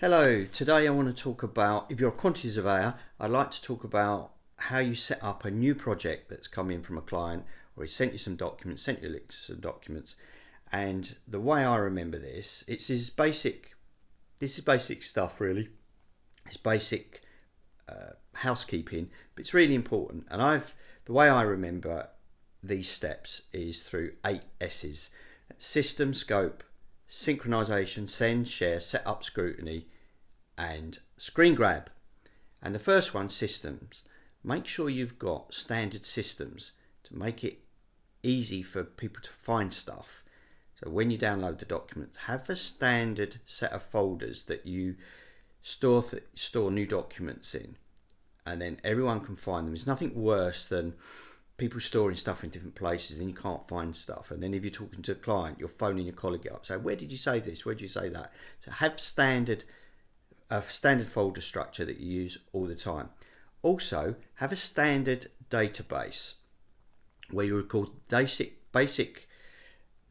Hello, today I want to talk about, if you're a quantity surveyor, I'd like to talk about how you set up a new project that's come in from a client, or he sent you some documents, sent you a link to some documents. And the way I remember this, this is basic stuff really. It's basic housekeeping, but it's really important. And the way I remember these steps is through 8 S's: system, scope, synchronization, send, share, set up, scrutiny, and screen grab. And the first one, systems. Make sure you've got standard systems to make it easy for people to find stuff. So when you download the documents, have a standard set of folders that you store new documents in, and then everyone can find them. There's nothing worse than people storing stuff in different places and you can't find stuff, and then if you're talking to a client, you're phoning your colleague up saying, where did you save this, where did you save that? So have a standard folder structure that you use all the time. Also have a standard database where you record basic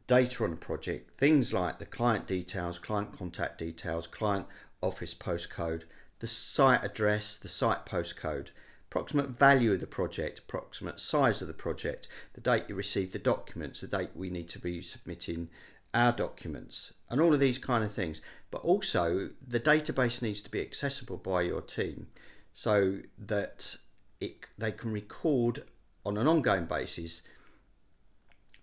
data on a project, things like the client details, client contact details, client office postcode, the site address, the site postcode, approximate value of the project, approximate size of the project, the date you receive the documents, the date we need to be submitting our documents, and all of these kind of things. But also the database needs to be accessible by your team so that they can record on an ongoing basis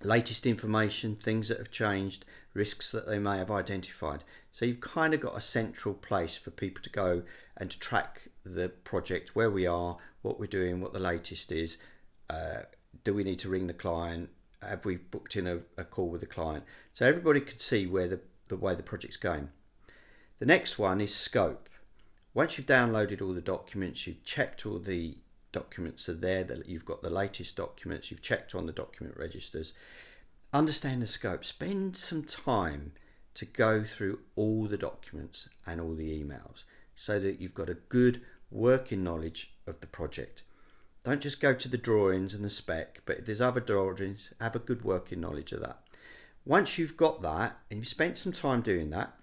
latest information, things that have changed, risks that they may have identified. So you've kind of got a central place for people to go and to track the project, where we are, what we're doing, what the latest is. Do we need to ring the client? Have we booked in a call with the client? So everybody could see where the way the project's going. The next one is scope. Once you've downloaded all the documents, you've checked all the documents are there, that you've got the latest documents, you've checked on the document registers, understand the scope. Spend some time to go through all the documents and all the emails so that you've got a good working knowledge of the project. Don't just go to the drawings and the spec, but if there's other drawings, have a good working knowledge of that. Once you've got that and you've spent some time doing that,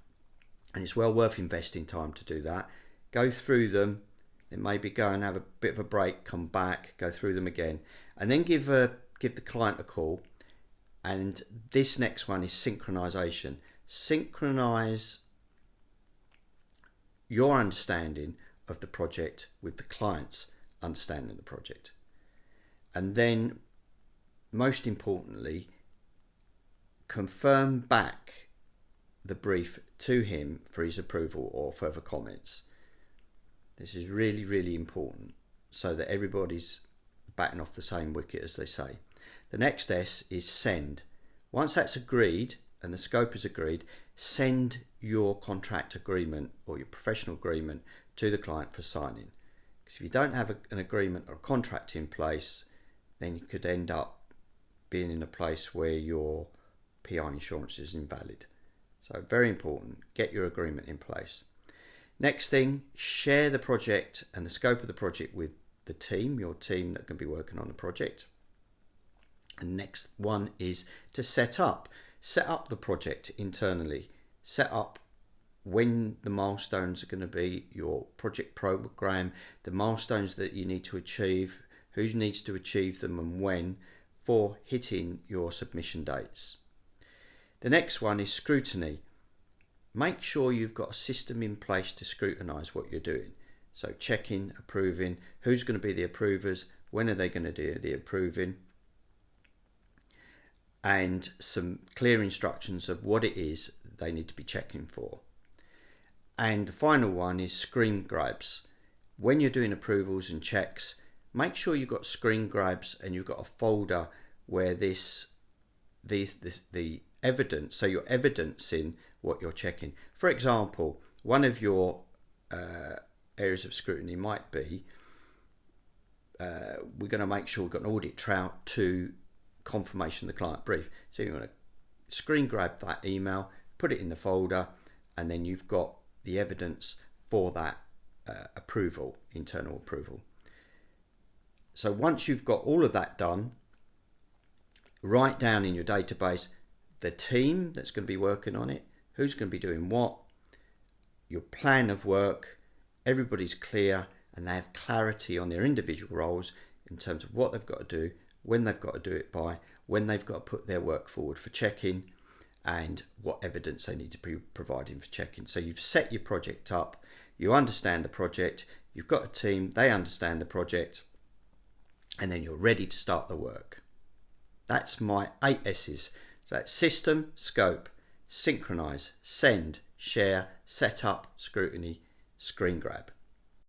and it's well worth investing time to do that, go through them, then maybe go and have a bit of a break, come back, go through them again, and then give the client a call. And this next one is synchronization. Synchronize your understanding of the project with the client's understanding of the project. And then, most importantly, confirm back the brief to him for his approval or further comments. This is really, really important so that everybody's batting off the same wicket, as they say. The next S is send. Once that's agreed and the scope is agreed, send your contract agreement or your professional agreement to the client for signing. Because if you don't have an agreement or a contract in place, then you could end up being in a place where your PI insurance is invalid. So very important, get your agreement in place. Next thing, share the project and the scope of the project with the team, your team that can be working on the project. And next one is to set up the project internally. Set up when the milestones are going to be, your project program, the milestones that you need to achieve, who needs to achieve them and when, for hitting your submission dates. The next one is scrutiny. Make sure you've got a system in place to scrutinize what you're doing. So checking, approving, who's going to be the approvers, when are they going to do the approving, and some clear instructions of what it is they need to be checking for. And the final one is screen grabs. When you're doing approvals and checks, make sure you've got screen grabs and you've got a folder where the evidence, so you're evidencing what you're checking. For example, one of your areas of scrutiny might be we're going to make sure we've got an audit trail to confirmation of the client brief. So you want to screen grab that email, put it in the folder, and then you've got the evidence for that approval, internal approval. So once you've got all of that done, write down in your database the team that's going to be working on it, who's going to be doing what, your plan of work, everybody's clear and they have clarity on their individual roles in terms of what they've got to do, when they've got to do it by, when they've got to put their work forward for check-in, and what evidence they need to be providing for check-in. So you've set your project up, you understand the project, you've got a team, they understand the project, and then you're ready to start the work. That's my 8 S's. So that's system, scope, synchronize, send, share, set up, scrutiny, screen grab.